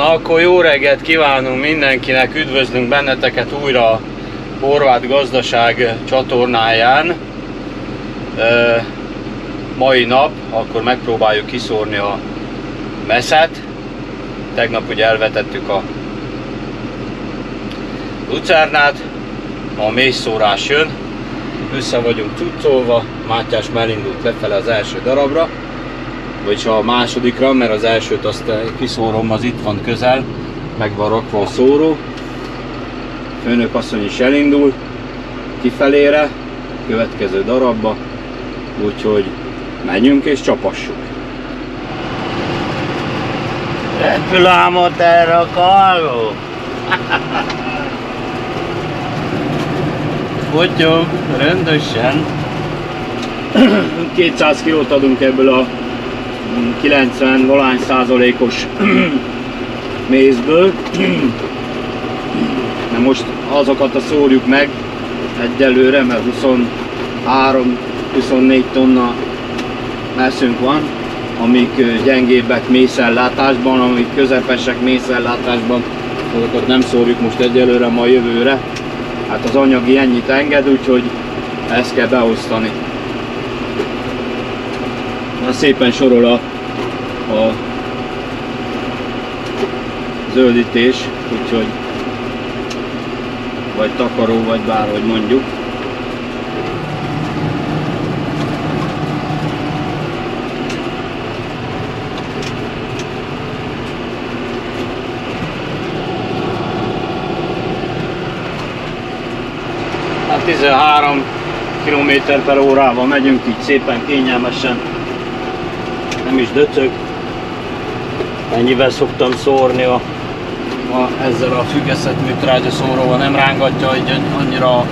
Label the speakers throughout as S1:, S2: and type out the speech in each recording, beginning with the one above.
S1: Na akkor jó reggelt kívánunk mindenkinek, üdvözlünk benneteket újra a Horváth Gazdaság csatornáján. Mai nap, akkor megpróbáljuk kiszórni a meszet. Tegnap ugye elvetettük a lucernát, ma a mélyszórás jön. Össze vagyunk cuccolva, Mátyás már indult lefele az első darabra, vagyis a másodikra, mert az elsőt azt kiszórom, az itt van közel, meg van rakva a szóró. Főnök asszony is elindul kifelére, következő darabba, úgyhogy menjünk és csapassuk.
S2: Repül ám ott erre a kalvó.
S1: Fotyog rendesen.
S2: 200 kilót adunk ebből a 90-valány% mézből. De most azokat szórjuk meg egyelőre, mert 23-24 tonna meszünk van, amik gyengébbek mészellátásban, amik közepesek mészellátásban, azokat nem szórjuk most egyelőre, ma jövőre. Hát az anyagi ennyit enged, úgyhogy ezt kell beosztani. Na, szépen sorol a zöldítés, úgyhogy vagy takaró, vagy bárhogy mondjuk.
S1: Hát 13 km/h megyünk így szépen kényelmesen, nem is döcög. Ennyivel szoktam szórni ezzel a függesztett műtrágya szóróval, nem rángatja így annyira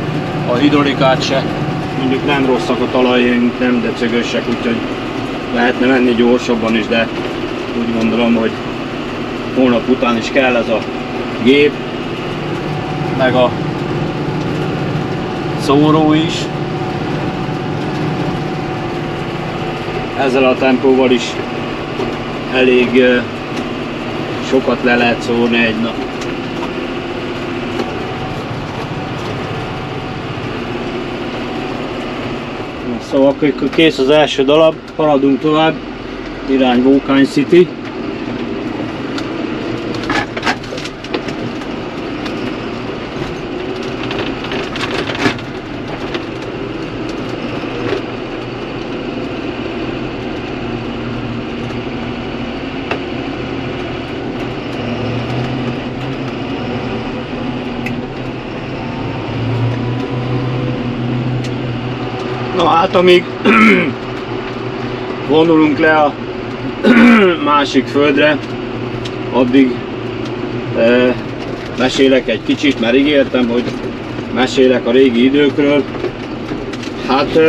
S1: a hidrolikát se. Mondjuk nem rosszak a talajaink, nem döcögösek, úgyhogy lehetne menni gyorsabban is, de úgy gondolom, hogy holnap után is kell ez a gép, meg a szóró is. Ezzel a tempóval is elég sokat le lehet szórni egy nap. Szóval akkor kész az első darab, haladunk tovább, irány Vókány City. Na hát amíg vonulunk le a másik földre, addig mesélek egy kicsit, mert ígértem, hogy mesélek a régi időkről. Hát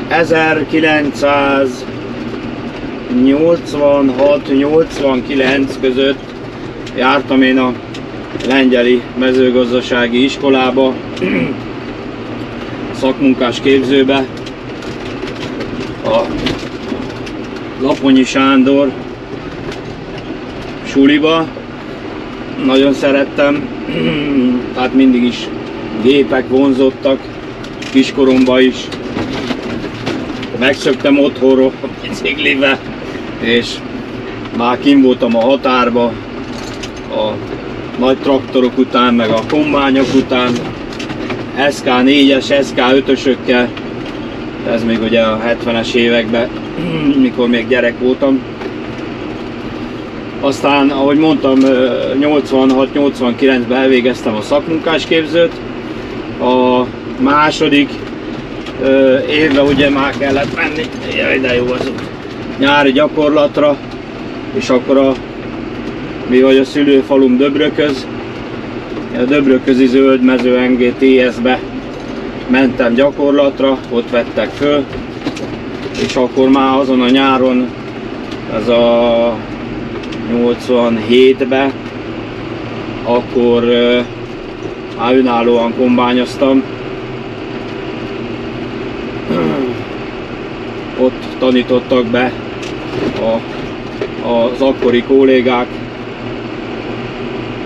S1: 1986-89 között jártam én a lengyeli mezőgazdasági iskolába, szakmunkás képzőbe, a Laponyi Sándor suliba. Nagyon szerettem, tehát mindig is gépek vonzottak, kiskoromban is. Megszöktem otthonról a biciklivel, és már kint voltam a határba, a nagy traktorok után, meg a kombányok után, SK4-es, SK5-ösökkel, ez még ugye a 70-es években, mikor még gyerek voltam. Aztán, ahogy mondtam, 86-89-ben elvégeztem a szakmunkásképzőt. A második évben ugye már kellett menni, jaj de jó az, nyári gyakorlatra, és akkor mi vagy a szülőfalum Döbrököz, a Döbröközi Zöld Mező NGTS-be mentem gyakorlatra, ott vettek föl, és akkor már azon a nyáron, ez a 87-ben, akkor már önállóan kombányoztam. Ott tanítottak be a
S2: az akkori kollégák,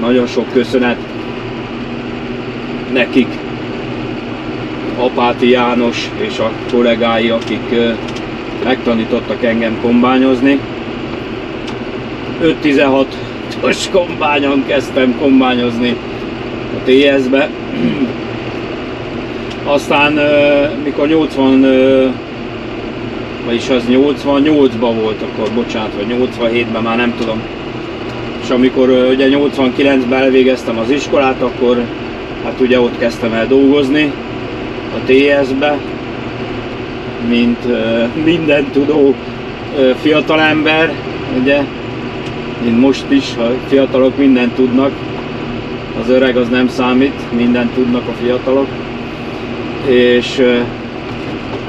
S2: nagyon sok köszönet nekik, Apáti János és a kollégái, akik megtanítottak engem kombányozni. 5-16-os kombányon kezdtem kombányozni a TS-be. Aztán mikor 88-ban volt, akkor bocsánat, vagy 87-ben, már nem tudom. És amikor ugye 89-ben elvégeztem az iskolát, akkor hát ugye ott kezdtem el dolgozni a TS-be, mint minden tudó fiatalember, ugye, mint most is, ha fiatalok mindent tudnak, az öreg az nem számít, mindent tudnak a fiatalok. És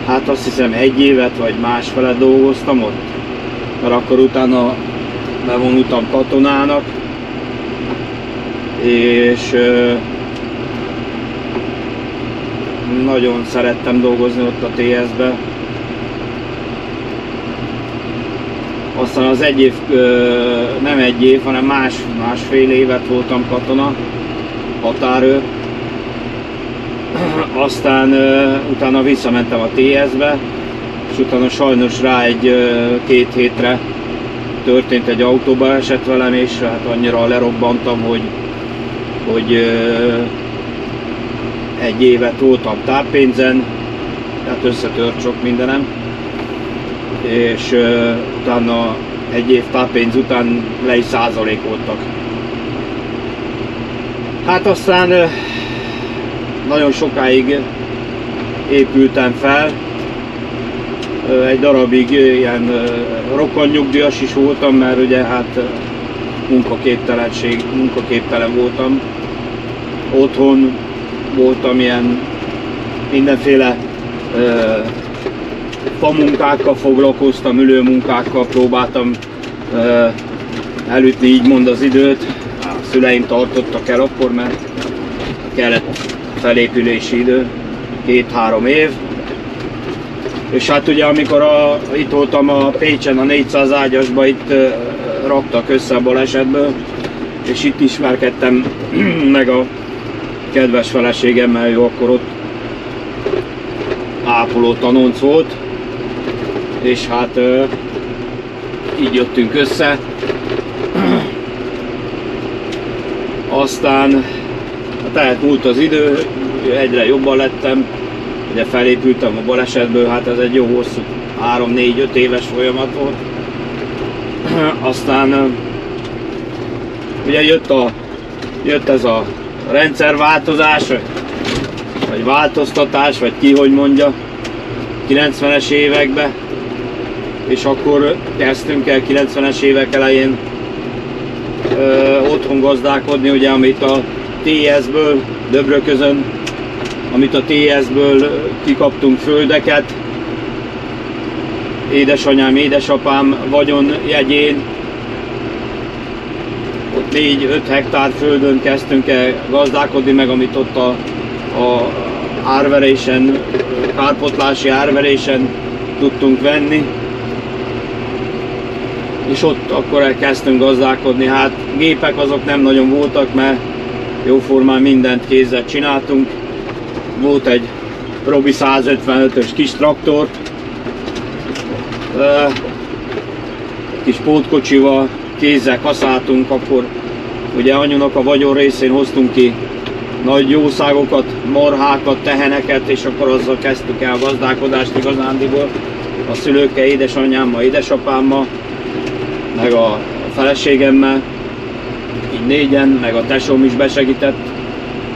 S2: hát azt hiszem 1 évet vagy másfele dolgoztam ott, mert akkor utána bevonultam katonának, és nagyon szerettem dolgozni ott a TS-be. Aztán az 1 év, nem 1 év, hanem másfél évet voltam katona, határőr. Aztán utána visszamentem a TS-be, és utána sajnos rá 1-2 hétre történt egy autóba esett velem, és hát annyira lerobbantam, hogy 1 évet voltam táppénzen, tehát összetört sok mindenem, és utána 1 év táppénz után le is százalékoltak. Hát aztán nagyon sokáig épültem fel, egy darabig ilyen rokonnyugdíjas is voltam, mert ugye hát munkaképtelen voltam. Otthon voltam, ilyen mindenféle famunkákkal foglalkoztam, ülőmunkákkal próbáltam elütni, így mond az időt. A szüleim tartottak el akkor, mert kellett felépülési idő, 2-3 év. És hát ugye amikor itt voltam a Pécsen, a 400 ágyasba, itt raktak össze a balesetből, és itt ismerkedtem meg a kedves feleségemmel, ő akkor ott ápoló tanonc volt, és hát így jöttünk össze. Aztán hát elmúlt az idő, egyre jobban lettem, ugye felépültem a balesetből, hát ez egy jó hosszú 3-4-5 éves folyamat volt. Aztán ugye jött ez a rendszerváltozás, vagy változtatás, vagy ki hogy mondja, 90-es években, és akkor kezdtünk el 90-es évek elején otthon gazdálkodni, ugye, amit a TS-ből, Döbröközön, amit a TS-ből kikaptunk földeket, édesanyám, édesapám vagyonjegyén, ott 4-5 hektár földön kezdtünk el gazdálkodni, meg amit ott a árverésen, kárpotlási árverésen tudtunk venni, és ott akkor elkezdtünk gazdálkodni. Hát gépek azok nem nagyon voltak, mert jóformán mindent kézzel csináltunk. Volt egy Robi 155-ös kis traktor, kis pótkocsival kézzel kaszáltunk, akkor ugye anyunak a vagyon részén hoztunk ki nagy jószágokat, marhákat, teheneket, és akkor azzal kezdtük el a gazdálkodást igazándiból. A szülőkkel, édesanyámmal, édesapámmal, meg a feleségemmel, így négyen, meg a tesóm is besegített.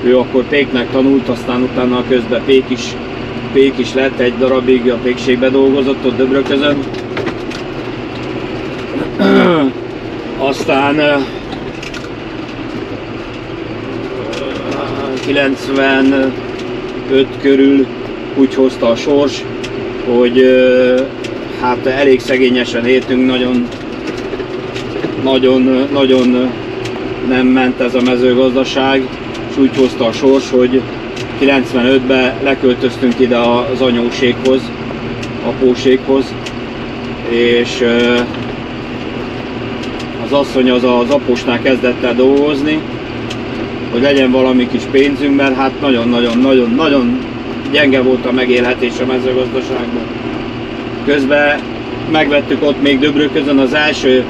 S2: Ő akkor péknek tanult, aztán utána közben pék is lett, egy darabig a pékségbe dolgozott ott Döbröközön. Aztán 95 körül úgy hozta a sors, hogy hát elég szegényesen éltünk, nagyon nem ment ez a mezőgazdaság, és úgy hozta a sors, hogy 95-ben leköltöztünk ide az anyóséghoz, apóséghoz, és az asszony az aposnál kezdett el dolgozni, hogy legyen valami kis pénzünk, mert hát nagyon gyenge volt a megélhetés a mezőgazdaságban. Közben megvettük ott még Döbröközön az első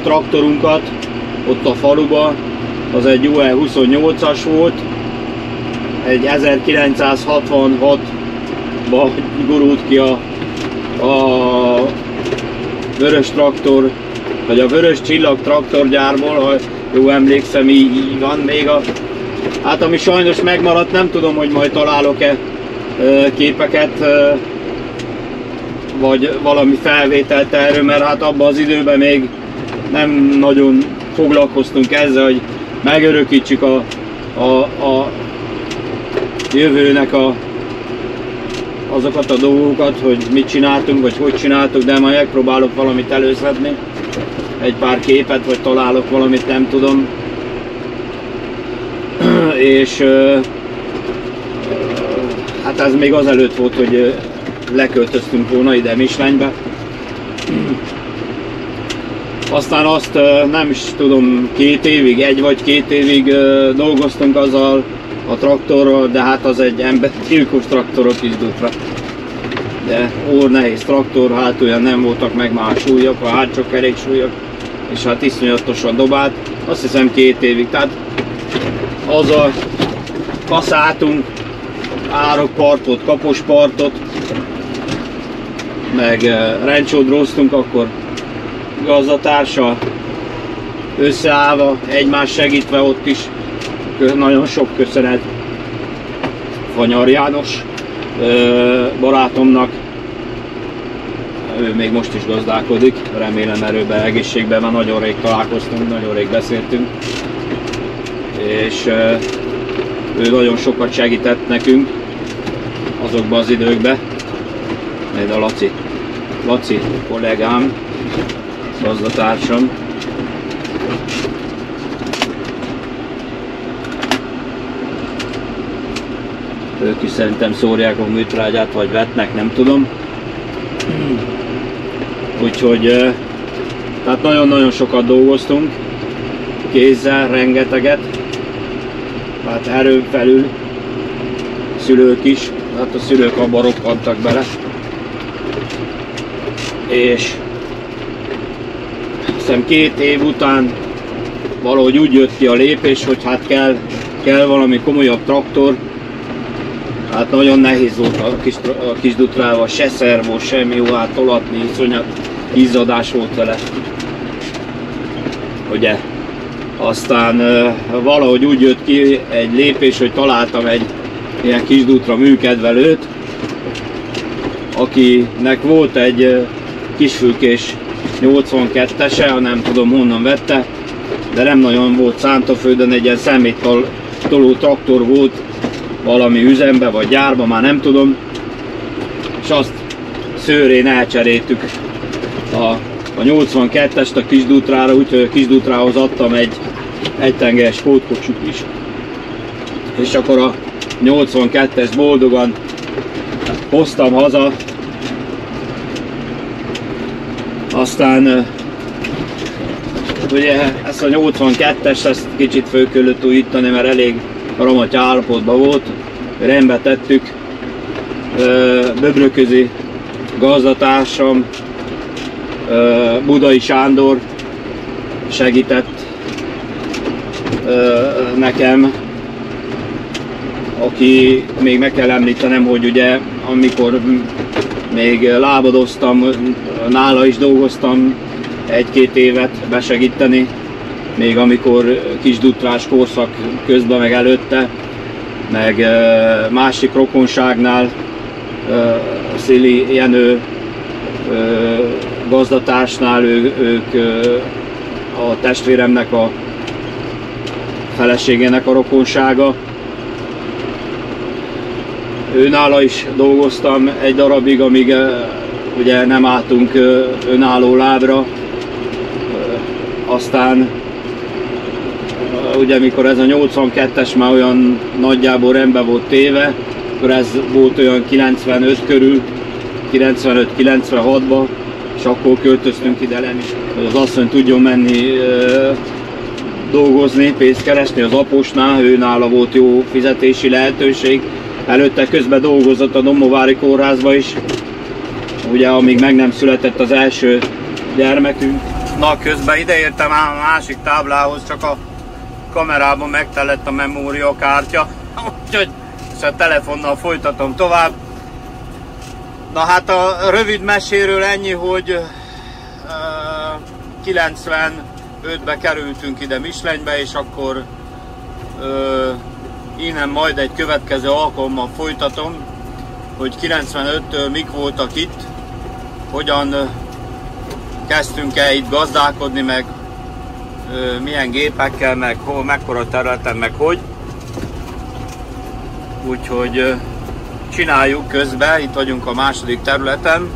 S2: traktorunkat, ott a faluba, az egy UE 28-as volt, egy 1966-ba gurult ki a Vörös Traktor, vagy a Vörös Csillag traktorgyárból, ha jó emlékszem, így van még hát ami sajnos megmaradt, nem tudom, hogy majd találok-e képeket, vagy valami felvételt erről, mert hát abban az időben még nem nagyon foglalkoztunk ezzel, hogy megörökítsük a jövőnek azokat a dolgokat, hogy mit csináltunk, vagy hogy csináltuk, de majd megpróbálok valamit előszedni. Egy pár képet, vagy találok valamit, nem tudom. És hát ez még azelőtt volt, hogy leköltöztünk volna ide Mislenybe. Aztán azt nem is tudom, 2 évig, 1 vagy 2 évig dolgoztunk azzal a traktorral, de hát az egy embergyilkos traktor a Kisdutra. De nehéz traktor, hát olyan nem voltak meg már a súlyok, a hátsó keréksúlyok, és hát iszonyatosan dobált. Azt hiszem 2 évig, tehát azzal kaszáltunk árokpartot, kapospartot, meg rencsódróztunk akkor gazdatársal összeállva, egymás segítve ott is. Nagyon sok köszönet Fanyar János barátomnak, ő még most is gazdálkodik, remélem erőben, egészségben, már nagyon rég találkoztunk, nagyon rég beszéltünk, és ő nagyon sokat segített nekünk azokban az időkben, majd a Laci kollégám, gazdatársam. Ők is szerintem szórják a műtrágyát, vagy vetnek, nem tudom. Úgyhogy tehát nagyon-nagyon sokat dolgoztunk, kézzel, rengeteget. Hát erőn felül szülők is, hát a szülők abban roppantak bele. És hiszem 2 év után valahogy úgy jött ki a lépés, hogy hát kell valami komolyabb traktor. Hát nagyon nehéz volt a Kisdutrával, se szervó, semmi jó, hát tolatni, iszonyat izzadás volt vele. Ugye? Aztán valahogy úgy jött ki egy lépés, hogy találtam egy ilyen Kisdutra műkedvelőt, akinek volt egy kisfülkés 82-ese, nem tudom honnan vette, de nem nagyon volt szántóföldön, egy ilyen szeméttoló traktor volt, valami üzembe vagy gyárba, már nem tudom, és azt szőrén elcseréltük a 82-est a Kisdutrára, úgyhogy a Kisdutrához adtam egy egytengelyes pótkocsut is. És akkor a 82-es boldogan hoztam haza, aztán ugye ezt a 82-es, ezt kicsit föl kellett újítani, mert elég ramaty állapotban volt, rendbe tettük. Böbröközi gazdatársam, Budai Sándor segített nekem, aki még meg kell említenem, hogy ugye amikor még lábadoztam, nála is dolgoztam 1-2 évet besegíteni, még amikor kisdutrás korszak közben meg előtte, meg másik rokonságnál, Szili Jenő gazdatársnál, ők a testvéremnek a feleségének a rokonsága. Őnála is dolgoztam egy darabig, amíg ugye nem álltunk önálló lábra. Aztán ugye mikor ez a 82-es már olyan nagyjából rendben volt téve, akkor ez volt olyan 95 körül, 95-96-ban, és és akkor költöztünk ide lenni, hogy az asszony tudjon menni dolgozni, pénzt keresni az aposnál, ő nála volt jó fizetési lehetőség. Előtte közben dolgozott a Domovári kórházba is, ugye amíg meg nem született az első gyermekünk. Na közben ideértem ám a másik táblához, csak a kamerában megtelett a memóriakártya, úgyhogy a telefonnal folytatom tovább. Na hát a rövid meséről ennyi, hogy 95-be kerültünk ide Mislenybe, és akkor innen majd egy következő alkalommal folytatom, hogy 95-től mik voltak itt, hogyan kezdtünk el itt gazdálkodni, meg milyen gépekkel, meg hol, mekkora területen, meg hogy. Úgyhogy csináljuk közben, itt vagyunk a második területen,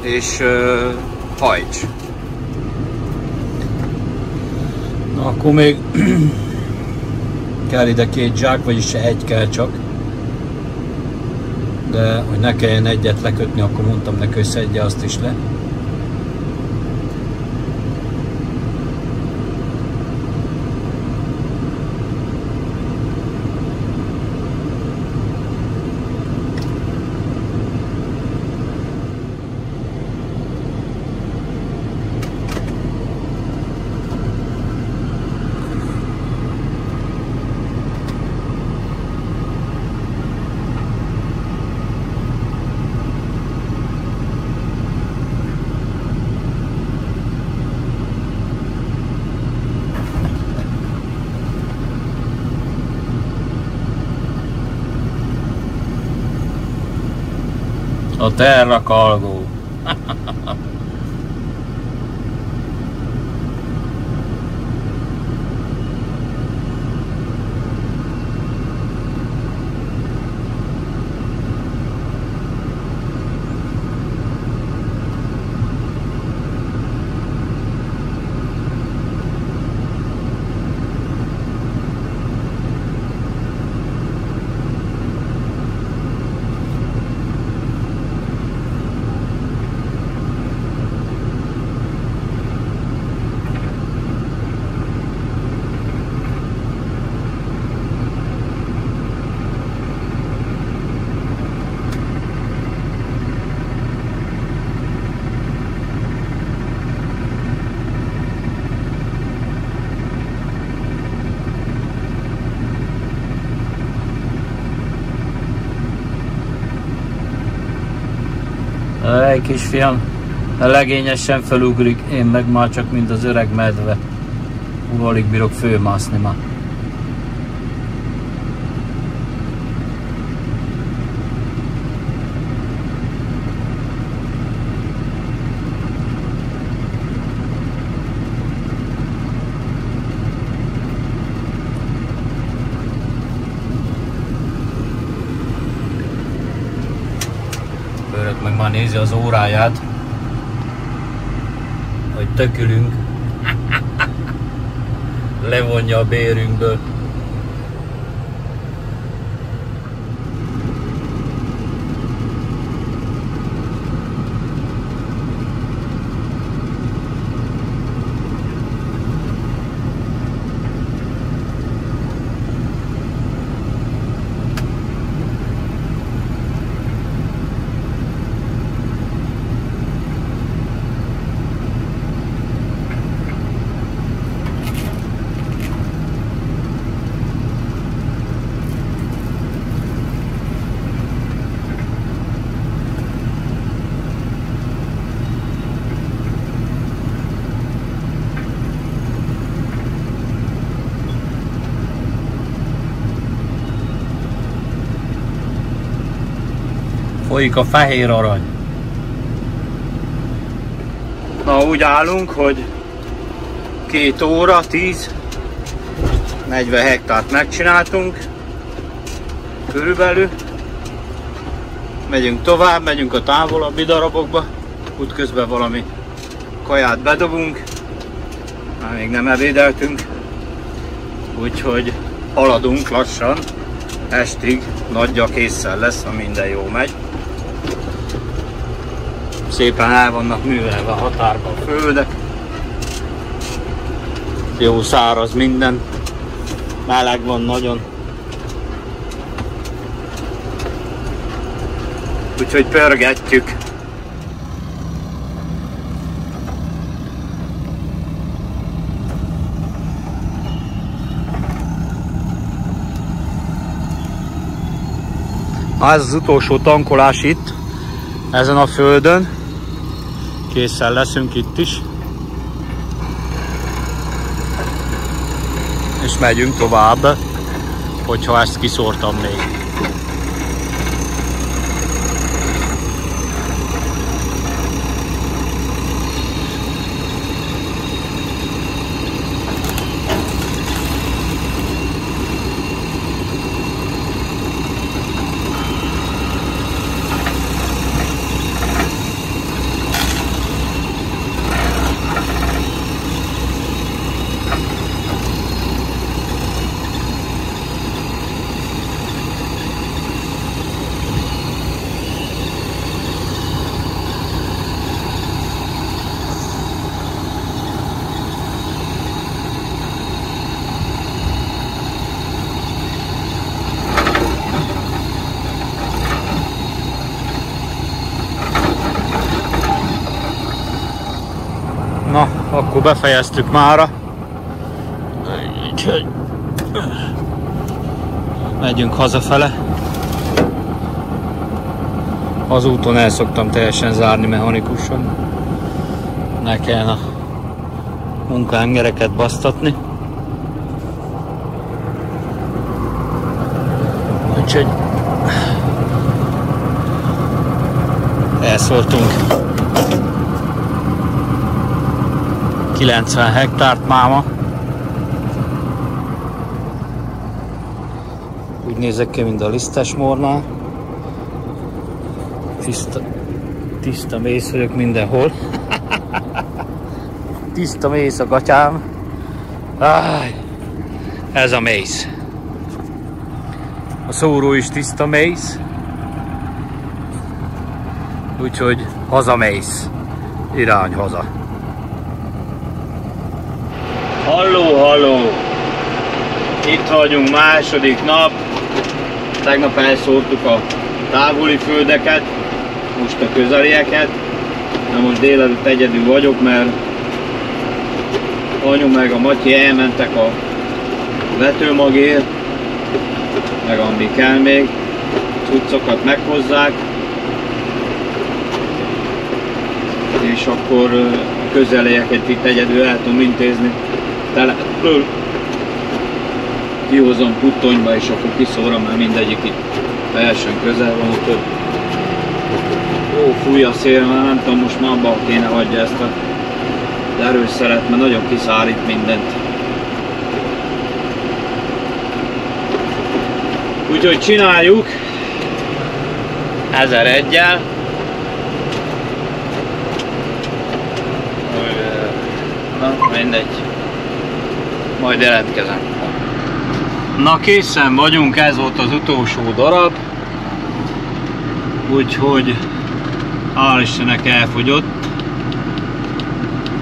S2: és hajts!
S1: Na akkor még kell ide 2 zsák, vagyis egy kell csak. De hogy ne kelljen egyet lekötni, akkor mondtam neki, hogy szedje azt is le. A Terra Cargo. Egy kisfiam, legényesen felugrik, én meg már csak mint az öreg medve. Alig bírok fölmászni már. Meg már nézi az óráját, hogy tökülünk, levonja a bérünkből. Folyik a fehér arany.
S2: Na úgy állunk, hogy 2 óra 10, 40 hektárt megcsináltunk körülbelül. Megyünk tovább, megyünk a távolabbi darabokba, útközben valami kaját bedobunk, már még nem ebédeltünk, úgyhogy haladunk lassan, estig nagyja késszel lesz, ha minden jó megy.
S1: szépen el vannak művelve a határban a földek. Jó száraz minden. Meleg van nagyon. Úgyhogy pörgetjük. Na, ez az utolsó tankolás itt, ezen a földön. Készen leszünk itt is. És megyünk tovább, hogyha ezt kiszórtam még. Na, akkor befejeztük mára. Úgyhogy megyünk hazafele. Az úton el szoktam teljesen zárni mechanikusan. Ne kelljen a munkahengereket basztatni. Úgyhogy elszóltunk 90 hektárt máma. Úgy nézek ki, mint a lisztes mornál. Tiszta mész vagyok mindenhol. Tiszta mész a gatyám. Áj, ez a mész. A szóró is tiszta mész. Úgyhogy hazamész. Irány haza. Halló, halló! Itt vagyunk, második nap. Tegnap elszórtuk a távoli földeket, most a közelieket. Na most délelőtt egyedül vagyok, mert anyu meg a Matyi elmentek a vetőmagért, meg ami kell még, cuccokat meghozzák. És akkor a közelieket itt egyedül el tudom intézni. Telepről kihozom puttonyba, és akkor kiszórom, mert mindegyik itt teljesen közel van, úgyhogy jó fúj a szél, mert nem tudom, most már abba kéne hagyja ezt az erős szeret, mert nagyon kiszárít mindent. Úgyhogy csináljuk 1001-jel. Na, mindegy. Majd jelentkezem. Na, készen vagyunk, ez volt az utolsó darab. Úgyhogy hál' Istennek elfogyott.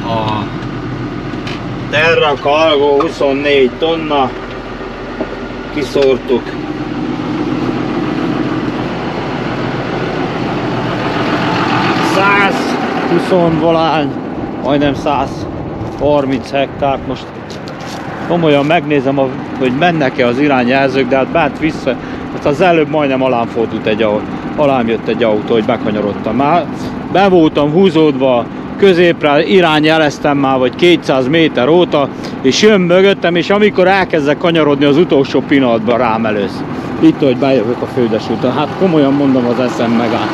S1: A Terra Cargo 24 tonna. Kiszórtuk. Valány, majdnem 130 hektárt. Most komolyan megnézem, hogy mennek-e az irányjelzők, de hát bent vissza, hát az előbb majdnem alám jött egy autó, hogy bekanyarodtam. Már be voltam húzódva középre, irányjeleztem már vagy 200 méter óta, és jön mögöttem, és amikor elkezdek kanyarodni, az utolsó pillanatban rám elősz. Itt, hogy bejövök a Földes úton, hát komolyan mondom, az eszem megállt.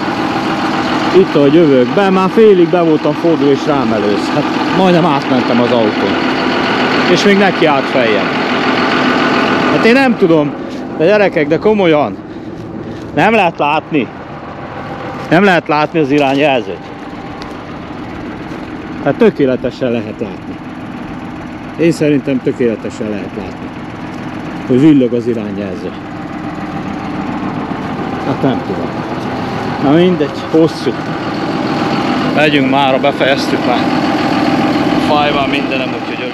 S1: Itt, ahogy jövök be, már félig be voltam fordulva, és rám elősz. Hát majdnem átmentem az autón. És még neki állt feljebb. Hát én nem tudom, de gyerekek, de komolyan. Nem lehet látni. Nem lehet látni az irányjelzőt. Hát tökéletesen lehet látni. Én szerintem tökéletesen lehet látni, hogy villog az irányjelző. Hát nem tudom. Na mindegy, hosszú. Megyünk mára, befejeztük már. Fáj van mindenem, úgyhogy